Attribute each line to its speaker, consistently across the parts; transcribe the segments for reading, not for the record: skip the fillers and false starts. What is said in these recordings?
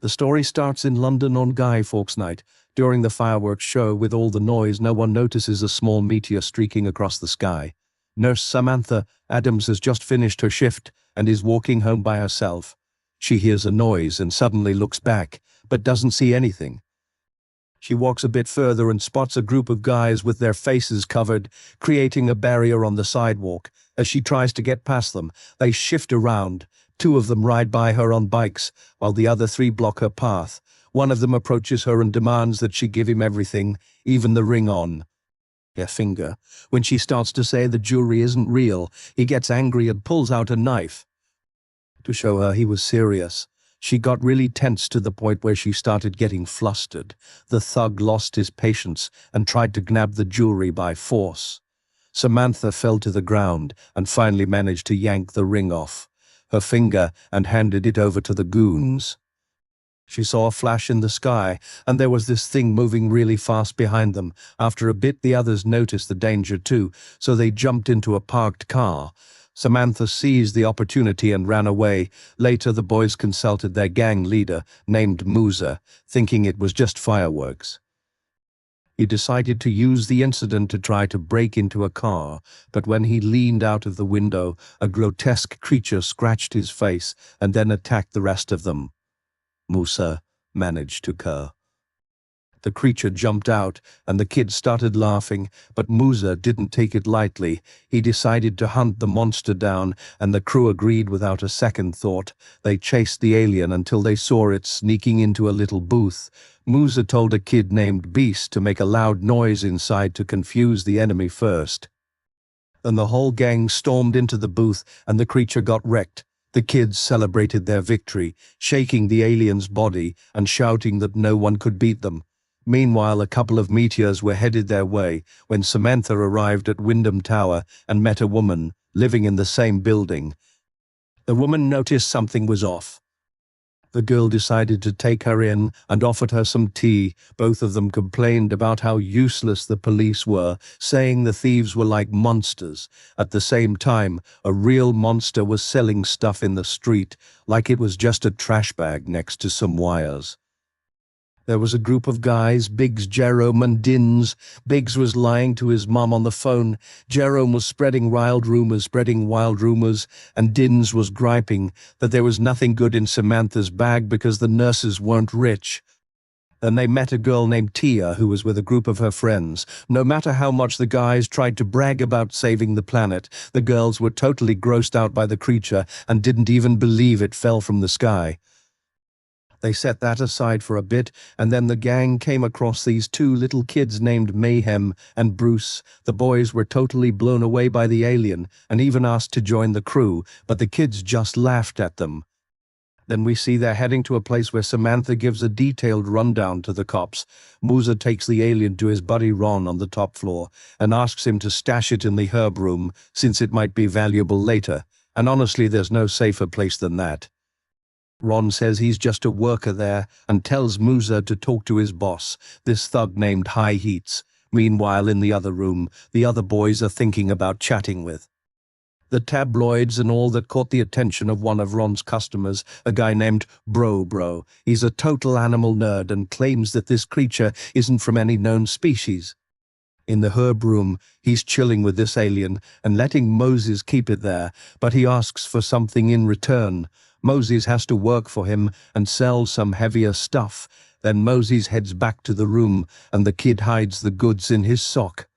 Speaker 1: The story starts in London on Guy Fawkes Night. During the fireworks show, with all the noise, no one notices a small meteor streaking across the sky. Nurse Samantha Adams has just finished her shift and is walking home by herself. She hears a noise and suddenly looks back, but doesn't see anything. She walks a bit further and spots a group of guys with their faces covered, creating a barrier on the sidewalk. As she tries to get past them, they shift around. Two of them ride by her on bikes, while the other three block her path. One of them approaches her and demands that she give him everything, even the ring on her finger. When she starts to say the jewelry isn't real, he gets angry and pulls out a knife. To show her he was serious, she got really tense to the point where she started getting flustered. The thug lost his patience and tried to grab the jewelry by force. Samantha fell to the ground and finally managed to yank the ring off her finger and handed it over to the goons. She saw a flash in the sky, and there was this thing moving really fast behind them. After a bit, the others noticed the danger too, so they jumped into a parked car. Samantha seized the opportunity and ran away. Later, the boys consulted their gang leader, named Musa, thinking it was just fireworks. He decided to use the incident to try to break into a car, but when he leaned out of the window, a grotesque creature scratched his face and then attacked the rest of them. Musa managed to cur. The creature jumped out, and the kids started laughing, but Musa didn't take it lightly. He decided to hunt the monster down, and the crew agreed without a second thought. They chased the alien until they saw it sneaking into a little booth. Musa told a kid named Beast to make a loud noise inside to confuse the enemy first. Then the whole gang stormed into the booth, and the creature got wrecked. The kids celebrated their victory, shaking the alien's body and shouting that no one could beat them. Meanwhile, a couple of meteors were headed their way when Samantha arrived at Wyndham Tower and met a woman living in the same building. The woman noticed something was off. The girl decided to take her in and offered her some tea. Both of them complained about how useless the police were, saying the thieves were like monsters. At the same time, a real monster was selling stuff in the street, like it was just a trash bag next to some wires. There was a group of guys, Biggs, Jerome, and Dins. Biggs was lying to his mum on the phone. Jerome was spreading wild rumors, and Dins was griping that there was nothing good in Samantha's bag because the nurses weren't rich. Then they met a girl named Tia who was with a group of her friends. No matter how much the guys tried to brag about saving the planet, the girls were totally grossed out by the creature and didn't even believe it fell from the sky. They set that aside for a bit, and then the gang came across these two little kids named Mayhem and Bruce. The boys were totally blown away by the alien and even asked to join the crew, but the kids just laughed at them. Then we see they're heading to a place where Samantha gives a detailed rundown to the cops. Musa takes the alien to his buddy Ron on the top floor and asks him to stash it in the herb room since it might be valuable later, and honestly there's no safer place than that. Ron says he's just a worker there and tells Musa to talk to his boss, this thug named High Heats. Meanwhile, in the other room, the other boys are thinking about chatting with the tabloids and all that caught the attention of one of Ron's customers, a guy named Bro. He's a total animal nerd and claims that this creature isn't from any known species. In the herb room, he's chilling with this alien and letting Moses keep it there, but he asks for something in return. Moses has to work for him and sell some heavier stuff. Then Moses heads back to the room and the kid hides the goods in his sock.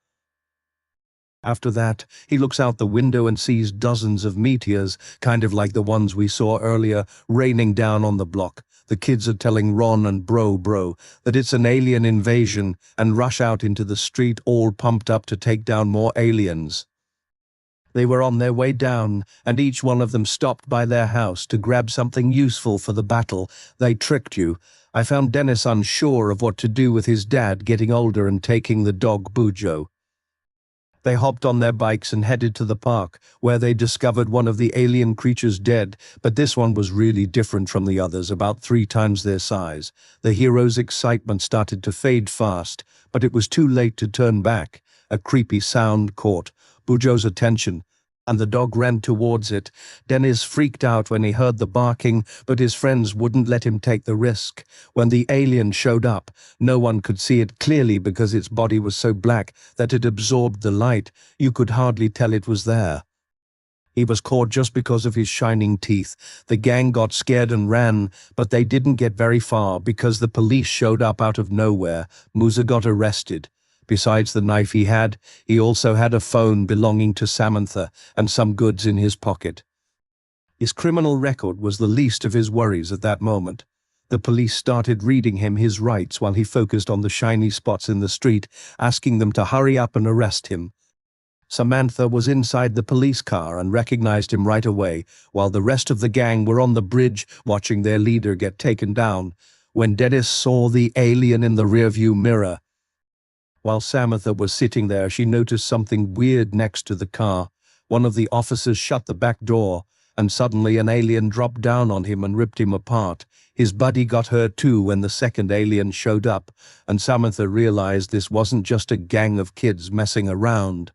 Speaker 1: After that, he looks out the window and sees dozens of meteors, kind of like the ones we saw earlier, raining down on the block. The kids are telling Ron and Bro that it's an alien invasion and rush out into the street all pumped up to take down more aliens. They were on their way down, and each one of them stopped by their house to grab something useful for the battle. They tricked you. I found Dennis unsure of what to do with his dad getting older and taking the dog Bujo. They hopped on their bikes and headed to the park, where they discovered one of the alien creatures dead, but this one was really different from the others, about 3 times their size. The hero's excitement started to fade fast, but it was too late to turn back. A creepy sound caught Bujo's attention. and the dog ran towards it. Dennis freaked out when he heard the barking, but his friends wouldn't let him take the risk. When the alien showed up, no one could see it clearly because its body was so black that it absorbed the light. You could hardly tell it was there. He was caught just because of his shining teeth. The gang got scared and ran, but they didn't get very far because the police showed up out of nowhere. Musa got arrested. Besides the knife he also had a phone belonging to Samantha and some goods in his pocket. His criminal record was the least of his worries at that moment. The police started reading him his rights while he focused on the shiny spots in the street, asking them to hurry up and arrest him. Samantha was inside the police car and recognized him right away, while the rest of the gang were on the bridge watching their leader get taken down. When Dennis saw the alien in the rearview mirror, while Samantha was sitting there, she noticed something weird next to the car. One of the officers shut the back door, and suddenly an alien dropped down on him and ripped him apart. His buddy got hurt too when the second alien showed up, and Samantha realized this wasn't just a gang of kids messing around.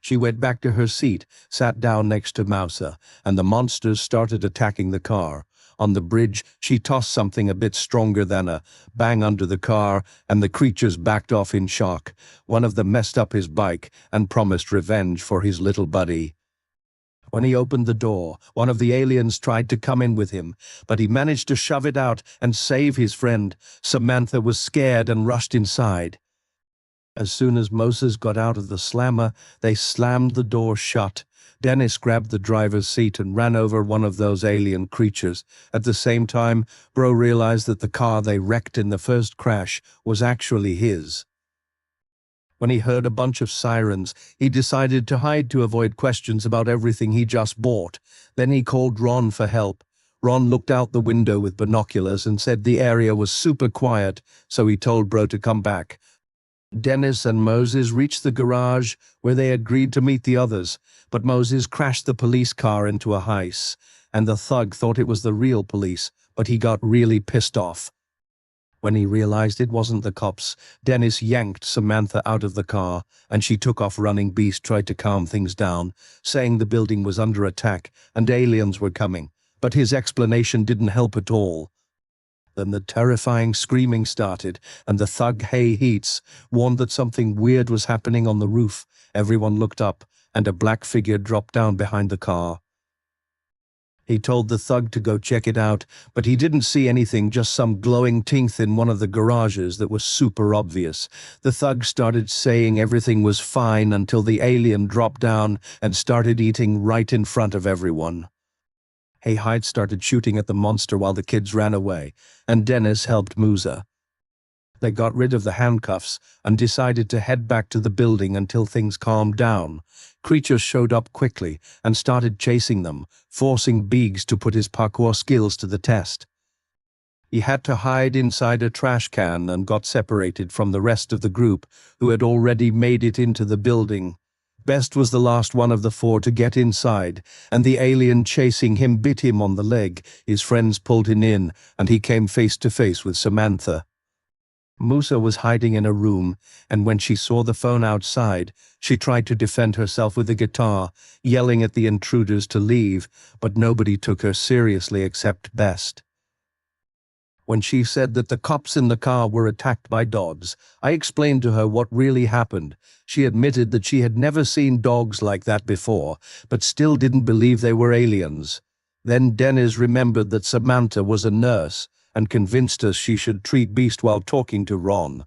Speaker 1: She went back to her seat, sat down next to Mousa, and the monsters started attacking the car. On the bridge, she tossed something a bit stronger than a bang under the car, and the creatures backed off in shock. One of them messed up his bike and promised revenge for his little buddy. When he opened the door, one of the aliens tried to come in with him, but he managed to shove it out and save his friend. Samantha was scared and rushed inside. As soon as Moses got out of the slammer, they slammed the door shut. Dennis grabbed the driver's seat and ran over one of those alien creatures. At the same time, Bro realized that the car they wrecked in the first crash was actually his. When he heard a bunch of sirens, he decided to hide to avoid questions about everything he just bought. Then he called Ron for help. Ron looked out the window with binoculars and said the area was super quiet, so he told Bro to come back. Dennis and Moses reached the garage where they agreed to meet the others, but Moses crashed the police car into a heist, and the thug thought it was the real police, but he got really pissed off. When he realized it wasn't the cops, Dennis yanked Samantha out of the car, and she took off running. Beast tried to calm things down, saying the building was under attack and aliens were coming, but his explanation didn't help at all. Then the terrifying screaming started, and the thug Hey Heats warned that something weird was happening on the roof. Everyone looked up, and a black figure dropped down behind the car. He told the thug to go check it out, but he didn't see anything, just some glowing teeth in one of the garages that was super obvious. The thug started saying everything was fine until the alien dropped down and started eating right in front of everyone. Hey Hyde started shooting at the monster while the kids ran away, and Dennis helped Musa. They got rid of the handcuffs and decided to head back to the building until things calmed down. Creatures showed up quickly and started chasing them, forcing Biggs to put his parkour skills to the test. He had to hide inside a trash can and got separated from the rest of the group, who had already made it into the building. Best was the last one of the four to get inside, and the alien chasing him bit him on the leg. His friends pulled him in, and he came face to face with Samantha. Musa was hiding in a room, and when she saw the phone outside, she tried to defend herself with a guitar, yelling at the intruders to leave, but nobody took her seriously except Best. When she said that the cops in the car were attacked by dogs, I explained to her what really happened. She admitted that she had never seen dogs like that before, but still didn't believe they were aliens. Then Dennis remembered that Samantha was a nurse and convinced us she should treat Beast while talking to Ron.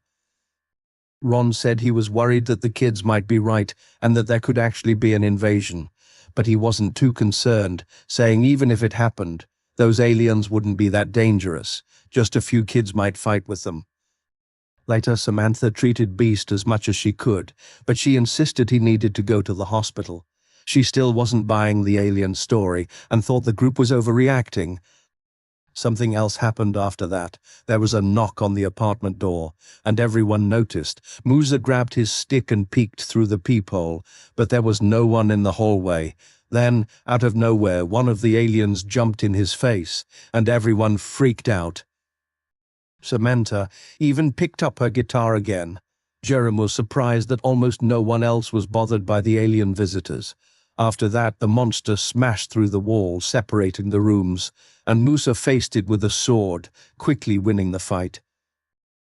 Speaker 1: Ron said he was worried that the kids might be right and that there could actually be an invasion, but he wasn't too concerned, saying even if it happened, those aliens wouldn't be that dangerous. Just a few kids might fight with them. Later, Samantha treated Beast as much as she could, but she insisted he needed to go to the hospital. She still wasn't buying the alien story and thought the group was overreacting. Something else happened after that. There was a knock on the apartment door, and everyone noticed. Musa grabbed his stick and peeked through the peephole, but there was no one in the hallway. Then, out of nowhere, one of the aliens jumped in his face, and everyone freaked out. Samantha even picked up her guitar again. Jerem was surprised that almost no one else was bothered by the alien visitors. After that, the monster smashed through the wall, separating the rooms, and Musa faced it with a sword, quickly winning the fight.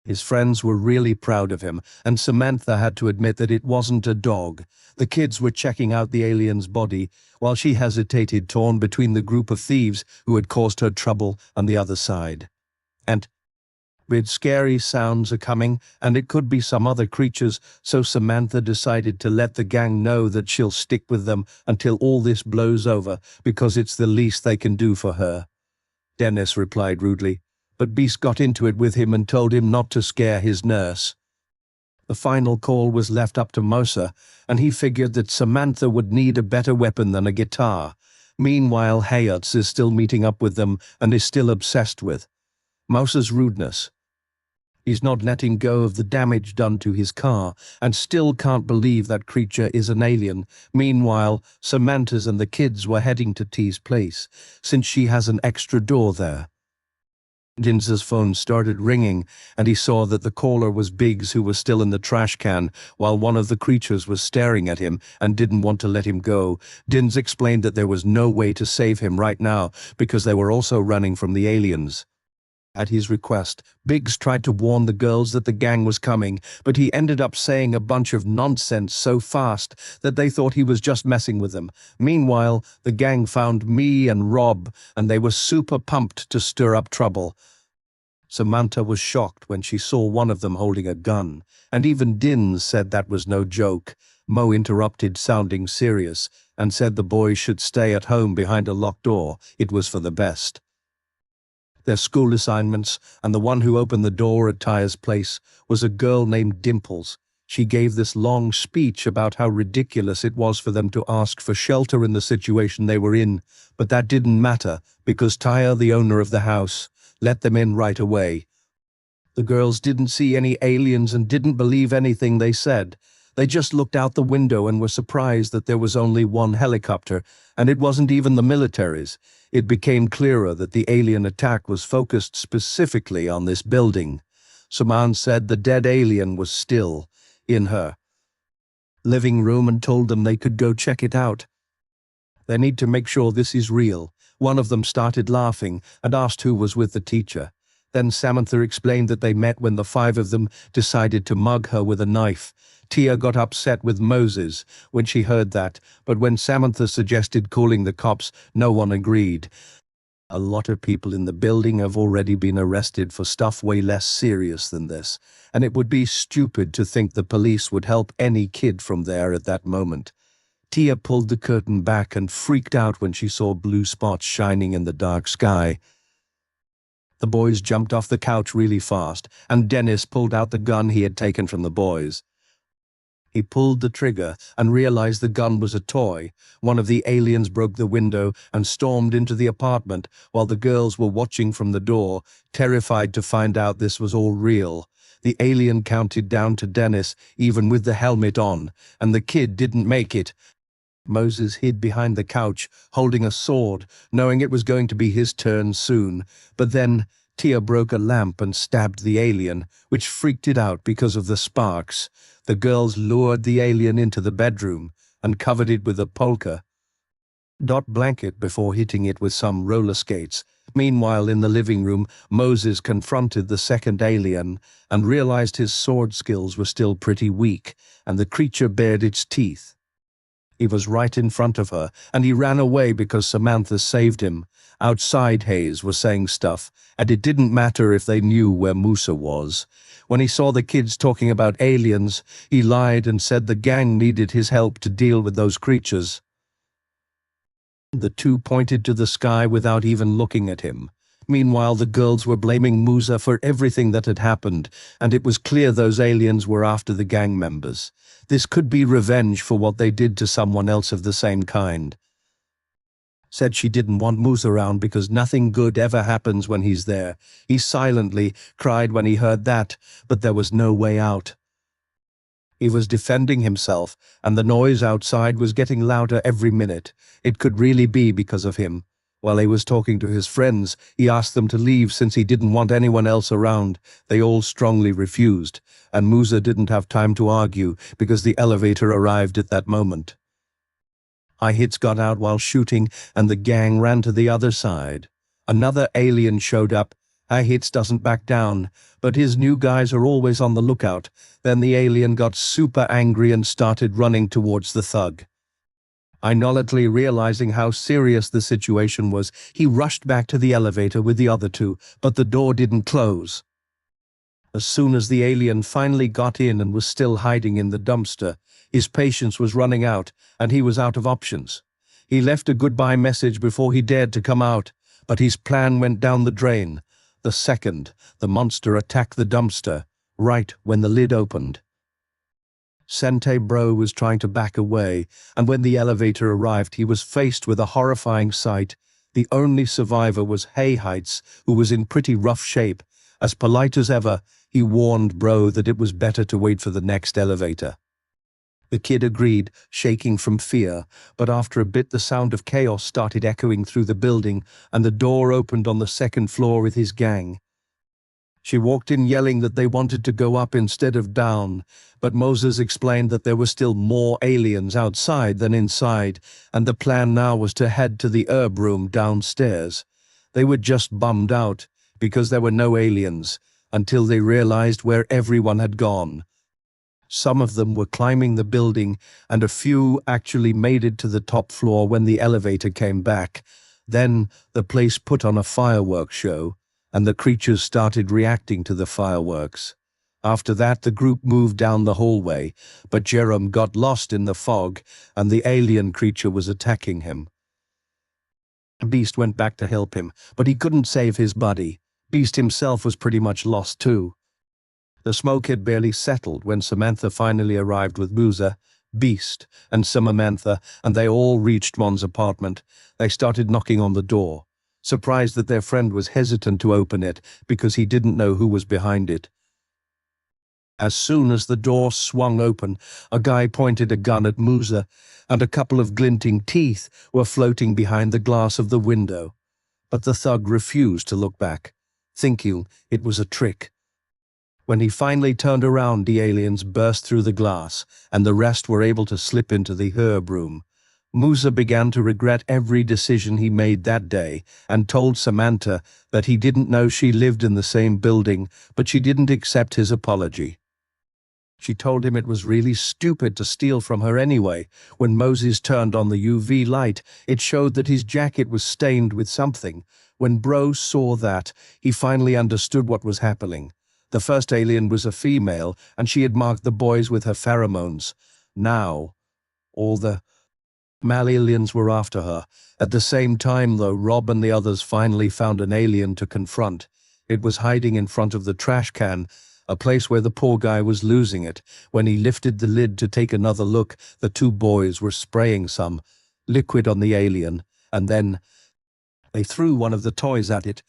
Speaker 1: His friends were really proud of him, and Samantha had to admit that it wasn't a dog. The kids were checking out the alien's body, while she hesitated, torn between the group of thieves who had caused her trouble on the other side. And with scary sounds are coming, and it could be some other creatures, so Samantha decided to let the gang know that she'll stick with them until all this blows over, because it's the least they can do for her. Dennis replied rudely, but Beast got into it with him and told him not to scare his nurse. The final call was left up to Musa, and he figured that Samantha would need a better weapon than a guitar. Meanwhile, Hayats is still meeting up with them and is still obsessed with Musa's rudeness. He's not letting go of the damage done to his car and still can't believe that creature is an alien. Meanwhile, Samantha's and the kids were heading to T's place, since she has an extra door there. Dinsa's phone started ringing, and he saw that the caller was Biggs, who was still in the trash can, while one of the creatures was staring at him and didn't want to let him go. Dins explained that there was no way to save him right now because they were also running from the aliens. At his request, Biggs tried to warn the girls that the gang was coming, but he ended up saying a bunch of nonsense so fast that they thought he was just messing with them. Meanwhile, the gang found me and Rob, and they were super pumped to stir up trouble. Samantha was shocked when she saw one of them holding a gun, and even Dins said that was no joke. Mo interrupted, sounding serious, and said the boys should stay at home behind a locked door. It was for the best. Their school assignments, and the one who opened the door at Tyre's place was a girl named Dimples. She gave this long speech about how ridiculous it was for them to ask for shelter in the situation they were in, but that didn't matter because Tyre, the owner of the house, let them in right away. The girls didn't see any aliens and didn't believe anything they said. They just looked out the window and were surprised that there was only one helicopter, and it wasn't even the military's. It became clearer that the alien attack was focused specifically on this building. Saman said the dead alien was still in her living room and told them they could go check it out. They need to make sure this is real. One of them started laughing and asked who was with the teacher. Then Samantha explained that they met when the five of them decided to mug her with a knife. Tia got upset with Moses when she heard that, but when Samantha suggested calling the cops, no one agreed. A lot of people in the building have already been arrested for stuff way less serious than this, and it would be stupid to think the police would help any kid from there at that moment. Tia pulled the curtain back and freaked out when she saw blue spots shining in the dark sky. The boys jumped off the couch really fast, and Dennis pulled out the gun he had taken from the boys. He pulled the trigger and realized the gun was a toy. One of the aliens broke the window and stormed into the apartment while the girls were watching from the door, terrified to find out this was all real. The alien counted down to Dennis, even with the helmet on, and the kid didn't make it. Moses hid behind the couch, holding a sword, knowing it was going to be his turn soon. But then Tia broke a lamp and stabbed the alien, which freaked it out because of the sparks. The girls lured the alien into the bedroom and covered it with a polka dot blanket before hitting it with some roller skates. Meanwhile, in the living room, Moses confronted the second alien and realized his sword skills were still pretty weak, and the creature bared its teeth. He was right in front of her, and he ran away because Samantha saved him. Outside, Hayes was saying stuff, and it didn't matter if they knew where Musa was. When he saw the kids talking about aliens, he lied and said the gang needed his help to deal with those creatures. The two pointed to the sky without even looking at him. Meanwhile, the girls were blaming Musa for everything that had happened, and it was clear those aliens were after the gang members. This could be revenge for what they did to someone else of the same kind. Said she didn't want Musa around because nothing good ever happens when he's there. He silently cried when he heard that, but there was no way out. He was defending himself, and the noise outside was getting louder every minute. It could really be because of him. While he was talking to his friends, he asked them to leave since he didn't want anyone else around. They all strongly refused, and Musa didn't have time to argue because the elevator arrived at that moment. I-Hits got out while shooting, and the gang ran to the other side. Another alien showed up. I-Hits doesn't back down, but his new guys are always on the lookout. Then the alien got super angry and started running towards the thug. Immediately realizing how serious the situation was, he rushed back to the elevator with the other two, but the door didn't close. As soon as the alien finally got in and was still hiding in the dumpster, his patience was running out, and he was out of options. He left a goodbye message before he dared to come out, but his plan went down the drain. The second, the monster attacked the dumpster, right when the lid opened. Sente Bro was trying to back away, and when the elevator arrived, he was faced with a horrifying sight. The only survivor was Heights, who was in pretty rough shape. As polite as ever, he warned Bro that it was better to wait for the next elevator. The kid agreed, shaking from fear, but after a bit the sound of chaos started echoing through the building, and the door opened on the second floor with his gang. She walked in yelling that they wanted to go up instead of down, but Moses explained that there were still more aliens outside than inside, and the plan now was to head to the herb room downstairs. They were just bummed out, because there were no aliens, until they realized where everyone had gone. Some of them were climbing the building, and a few actually made it to the top floor when the elevator came back. Then the place put on a fireworks show, and the creatures started reacting to the fireworks. After that, the group moved down the hallway, but Jerome got lost in the fog, and the alien creature was attacking him. Beast went back to help him, but he couldn't save his buddy. Beast himself was pretty much lost too. The smoke had barely settled when Samantha finally arrived with Musa, Beast, and Samantha, and they all reached Mon's apartment. They started knocking on the door, surprised that their friend was hesitant to open it because he didn't know who was behind it. As soon as the door swung open, a guy pointed a gun at Musa, and a couple of glinting teeth were floating behind the glass of the window. But the thug refused to look back, thinking it was a trick. When he finally turned around, the aliens burst through the glass, and the rest were able to slip into the herb room. Musa began to regret every decision he made that day, and told Samantha that he didn't know she lived in the same building, but she didn't accept his apology. She told him it was really stupid to steal from her anyway. When Moses turned on the UV light, it showed that his jacket was stained with something. When Bro saw that, he finally understood what was happening. The first alien was a female, and she had marked the boys with her pheromones. Now, all the male aliens were after her. At the same time, though, Rob and the others finally found an alien to confront. It was hiding in front of the trash can, a place where the poor guy was losing it. When he lifted the lid to take another look, the two boys were spraying some liquid on the alien, and then they threw one of the toys at it.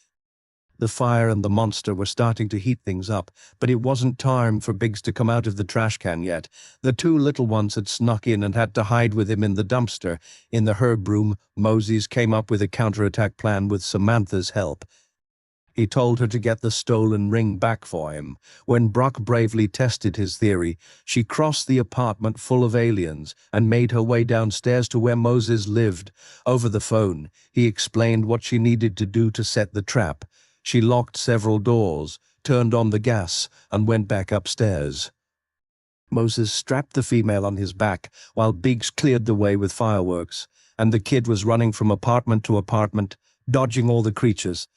Speaker 1: The fire and the monster were starting to heat things up, but it wasn't time for Biggs to come out of the trash can yet. The two little ones had snuck in and had to hide with him in the dumpster. In the herb room, Moses came up with a counterattack plan with Samantha's help. He told her to get the stolen ring back for him. When Brock bravely tested his theory, she crossed the apartment full of aliens and made her way downstairs to where Moses lived. Over the phone, he explained what she needed to do to set the trap. She locked several doors, turned on the gas, and went back upstairs. Moses strapped the female on his back while Biggs cleared the way with fireworks, and the kid was running from apartment to apartment, dodging all the creatures.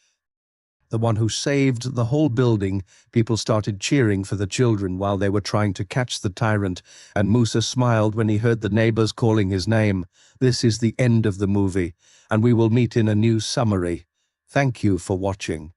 Speaker 1: The one who saved the whole building. People started cheering for the children while they were trying to catch the tyrant, and Musa smiled when he heard the neighbors calling his name. This is the end of the movie, and we will meet in a new summary. Thank you for watching.